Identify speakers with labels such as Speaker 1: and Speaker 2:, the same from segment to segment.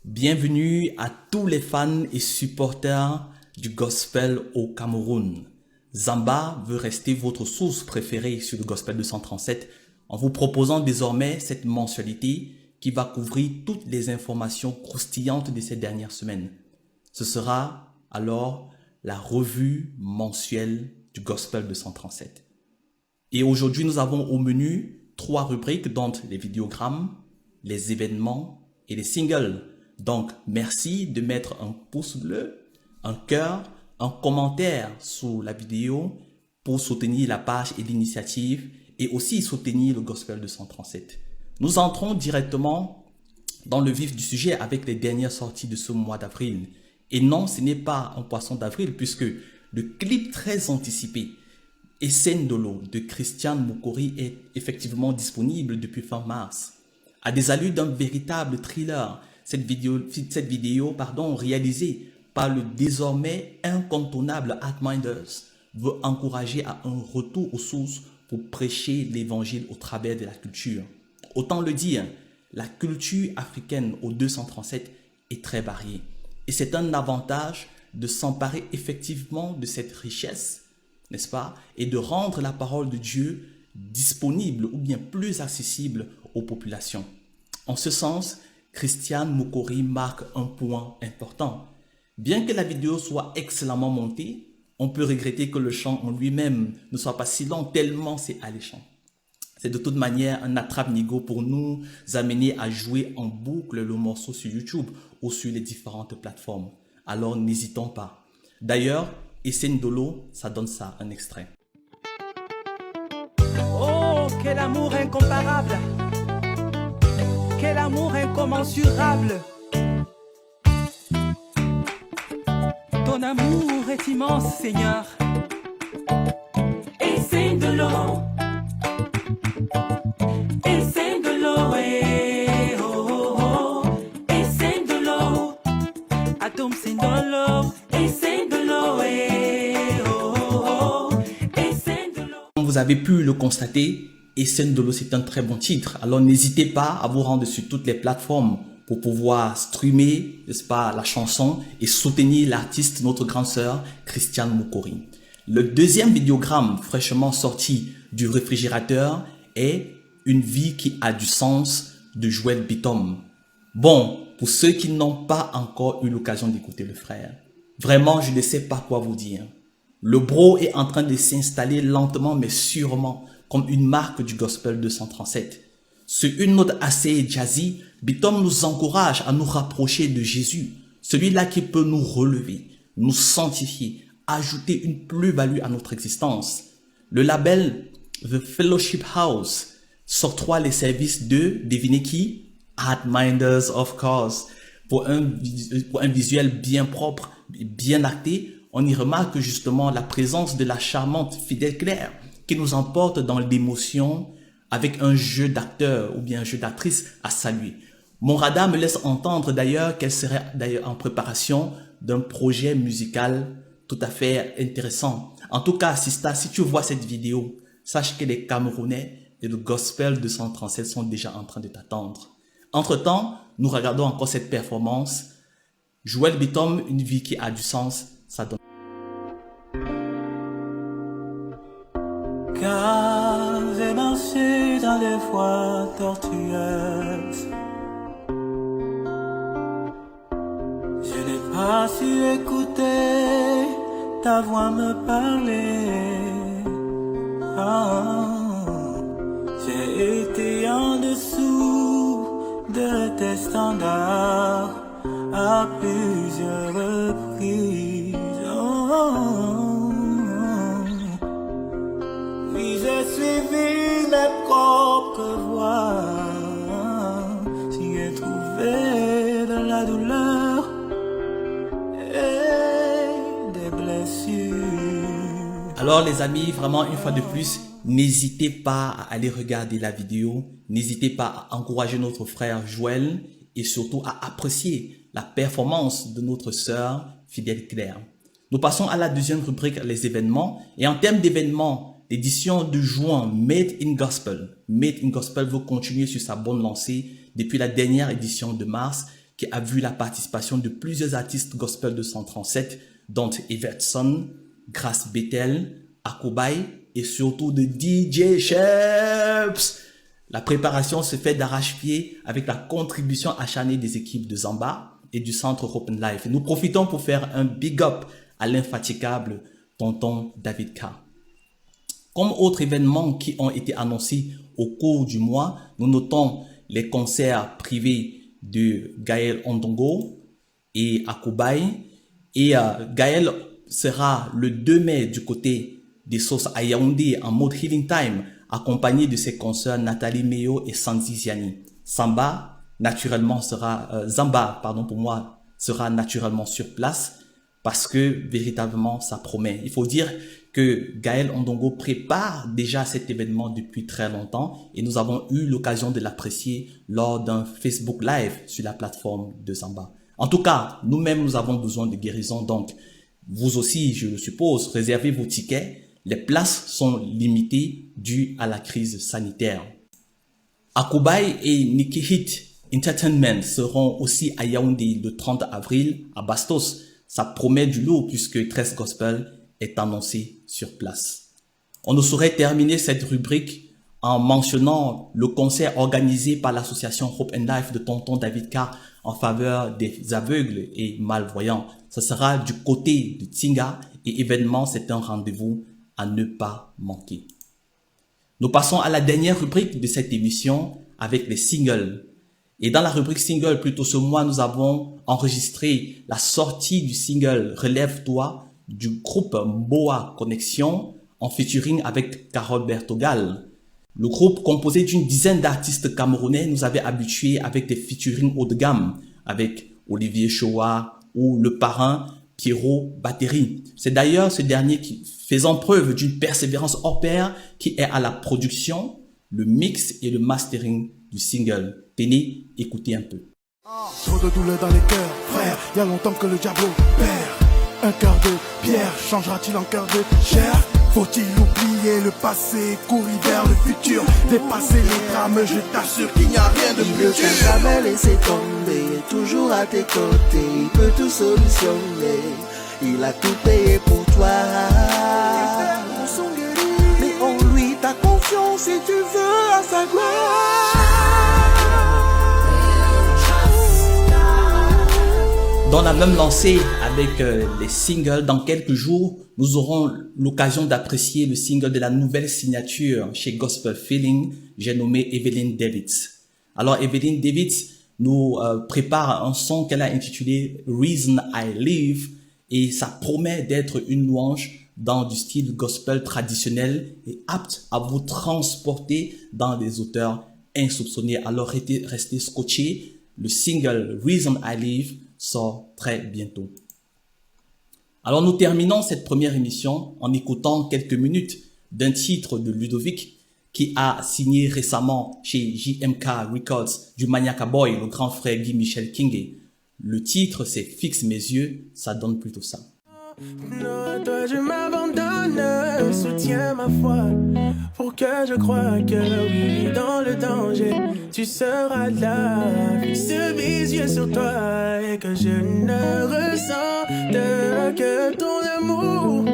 Speaker 1: Bienvenue à tous les fans et supporters du gospel au Cameroun. Zamba veut rester votre source préférée sur le Gospel 237 en vous proposant désormais cette mensualité qui va couvrir toutes les informations croustillantes de ces dernières semaines. Ce sera alors la revue mensuelle du Gospel 237. Et aujourd'hui, nous avons au menu 3 rubriques, dont les vidéogrammes, les événements et les singles. Donc, merci de mettre un pouce bleu, un cœur, un commentaire sous la vidéo pour soutenir la page et l'initiative et aussi soutenir le Gospel 237. Nous entrons directement dans le vif du sujet avec les dernières sorties de ce mois d'avril. Et non, ce n'est pas un poisson d'avril puisque le clip très anticipé Essendolo de Christian Mokori est effectivement disponible depuis fin mars. À des allures d'un véritable thriller, cette vidéo réalisée par le désormais incontournable Artminders veut encourager à un retour aux sources pour prêcher l'évangile au travers de la culture. Autant le dire, la culture africaine au 237 est très variée. Et c'est un avantage de s'emparer effectivement de cette richesse, n'est-ce pas, et de rendre la parole de Dieu disponible ou bien plus accessible aux populations. En ce sens, Christian Mokori marque un point important. Bien que la vidéo soit excellemment montée, on peut regretter que le chant en lui-même ne soit pas si long tellement c'est alléchant. C'est de toute manière un attrape-nigo pour nous amener à jouer en boucle le morceau sur YouTube ou sur les différentes plateformes. Alors n'hésitons pas. D'ailleurs, Essendolo, ça donne ça, un extrait.
Speaker 2: Oh, quel amour incomparable! Quel amour incommensurable! Ton amour est immense, Seigneur. Essendolo. Essendolo, eh, oh, oh, oh. Essendolo. Atom Sendolo. Essendolo, eh, oh, oh, oh. Essendolo.
Speaker 1: Comme vous avez pu le constater, Essendolo, c'est un très bon titre. Alors n'hésitez pas à vous rendre sur toutes les plateformes pour pouvoir streamer, n'est-ce pas, la chanson et soutenir l'artiste, notre grande sœur, Christian Mokori. Le deuxième vidéogramme fraîchement sorti du réfrigérateur est Une vie qui a du sens de Joël Bitom. Bon, pour ceux qui n'ont pas encore eu l'occasion d'écouter le frère, vraiment, je ne sais pas quoi vous dire. Le bro est en train de s'installer lentement mais sûrement comme une marque du Gospel 237. Sur une note assez jazzy, Bitom nous encourage à nous rapprocher de Jésus, celui-là qui peut nous relever, nous sanctifier, ajouter une plus-value à notre existence. Le label The Fellowship House s'octroie les services de, devinez qui? Artminders, of course. Pour un visuel bien propre, bien acté, on y remarque justement la présence de la charmante Fidèle Claire qui nous emporte dans l'émotion avec un jeu d'acteur ou bien un jeu d'actrice à saluer. Mon radar me laisse entendre d'ailleurs qu'elle serait d'ailleurs en préparation d'un projet musical tout à fait intéressant. En tout cas, Sista, si tu vois cette vidéo, sache que les Camerounais et le Gospel 237 sont déjà en train de t'attendre. Entre-temps, nous regardons encore cette performance. Joël Bitom, Une vie qui a du sens, ça donne.
Speaker 3: Car j'ai marché dans les voies tortueuses. Je n'ai pas su écouter ta voix me parler. J'ai été en dessous de tes standards à plusieurs reprises. Puis j'ai suivi mes propres voies. J'y ai trouvé de la douleur et des blessures.
Speaker 1: Alors les amis, vraiment une fois de plus, n'hésitez pas à aller regarder la vidéo, n'hésitez pas à encourager notre frère Joël et surtout à apprécier la performance de notre sœur Fidèle Claire. Nous passons à la deuxième rubrique, les événements. Et en termes d'événements, l'édition de juin Made in Gospel veut continuer sur sa bonne lancée depuis la dernière édition de mars qui a vu la participation de plusieurs artistes gospel 237, dont Evertson, Grace Bethel, Akubay et surtout de DJ Sheps. La préparation se fait d'arrache-pied avec la contribution acharnée des équipes de Zamba et du centre Open Life. Et nous profitons pour faire un big up à l'infatigable tonton David K. Comme autres événements qui ont été annoncés au cours du mois, nous notons les concerts privés de Gaël Ondongo et Akubay. Et Gaël sera le 2 mai du côté des Sauces à Yaoundé en mode Healing Time, accompagné de ses consoeurs Nathalie Meyo et Sandy Ziani. Zamba sera naturellement sur place parce que véritablement ça promet. Il faut dire que Gaël Ondongo prépare déjà cet événement depuis très longtemps et nous avons eu l'occasion de l'apprécier lors d'un Facebook Live sur la plateforme de Zamba. En tout cas, nous-mêmes, nous avons besoin de guérison, donc vous aussi, je le suppose, réservez vos tickets. Les places sont limitées dues à la crise sanitaire. Akubay et Nicky Hit Entertainment seront aussi à Yaoundé le 30 avril à Bastos. Ça promet du lourd puisque 13 Gospel est annoncé sur place. On ne saurait terminer cette rubrique en mentionnant le concert organisé par l'association Hope and Life de tonton David K en faveur des aveugles et malvoyants. Ce sera du côté de Tinga et événement, c'est un rendez-vous à ne pas manquer. Nous passons à la dernière rubrique de cette émission avec les singles. Et dans la rubrique single, plutôt ce mois, nous avons enregistré la sortie du single Relève-toi du groupe Boa Connexion en featuring avec Carole Bertogal. Le groupe, composé d'une dizaine d'artistes camerounais, nous avait habitués avec des featuring haut de gamme avec Olivier Choa ou le parrain Pierrot Battery. C'est d'ailleurs ce dernier qui, faisant preuve d'une persévérance hors pair, qui est à la production, le mix et le mastering du single. Tenez, écoutez un peu.
Speaker 4: Trop de douleur dans les cœurs, frère, y a longtemps que le diable perd. Un cœur de pierre changera-t-il en cœur de chair? Faut-il oublier le passé, courir vers le futur, dépasser les drames, je t'assure qu'il n'y a rien de plus dur.
Speaker 5: Il ne t'a jamais laissé tomber, toujours à tes côtés, il peut tout solutionner, il a tout payé pour toi. Mais en lui ta confiance si tu veux à sa gloire.
Speaker 1: Dans la même lancée avec les singles, dans quelques jours, nous aurons l'occasion d'apprécier le single de la nouvelle signature chez Gospel Feeling, j'ai nommé Evelyn Davids. Alors Evelyn Davids nous prépare un son qu'elle a intitulé Reason I Live et ça promet d'être une louange dans du style gospel traditionnel et apte à vous transporter dans des auteurs insoupçonnés. Alors restez scotchés, le single Reason I Live sort très bientôt. Alors nous terminons cette première émission en écoutant quelques minutes d'un titre de Ludovic qui a signé récemment chez JMK Records du Maniaca Boy, le grand frère Guy Michel King. Le titre c'est Fixe mes yeux, ça donne plutôt ça.
Speaker 3: Non, toi je m'abandonne, soutiens ma foi, pour que je croie que oui, dans le danger, tu seras là. Fixe mes yeux sur toi et que je ne ressente que ton amour,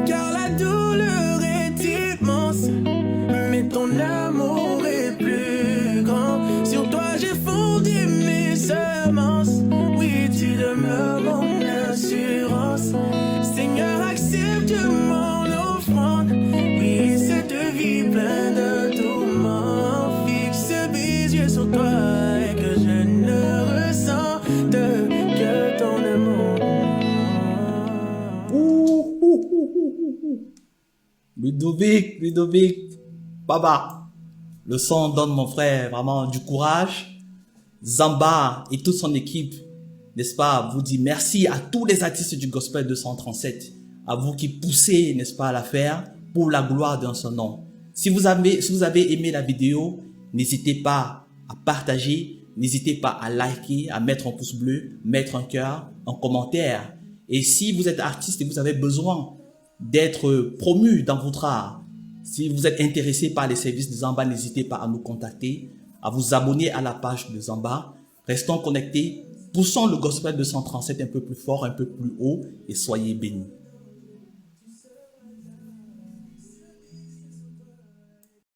Speaker 3: car la douleur est immense, mais ton amour est plus grand. Sur toi j'ai fondé mes semences, oui tu demeures mon assurance. Seigneur, accepte mon offrande. Oui, cette vie pleine de tourments. Fixe mes yeux sur toi et que je ne ressente que ton amour.
Speaker 1: Ludovic, Baba. Le son donne mon frère vraiment du courage. Zamba et toute son équipe, n'est-ce pas, vous dit merci à tous les artistes du Gospel 237, à vous qui poussez, n'est-ce pas, à la faire pour la gloire d'un seul nom. Si vous avez aimé la vidéo, n'hésitez pas à partager, n'hésitez pas à liker, à mettre un pouce bleu, mettre un cœur, un commentaire. Et si vous êtes artiste et vous avez besoin d'être promu dans votre art, si vous êtes intéressé par les services de Zamba, n'hésitez pas à nous contacter, à vous abonner à la page de Zamba. Restons connectés. Poussons le gospel 237 un peu plus fort, un peu plus haut et soyez bénis.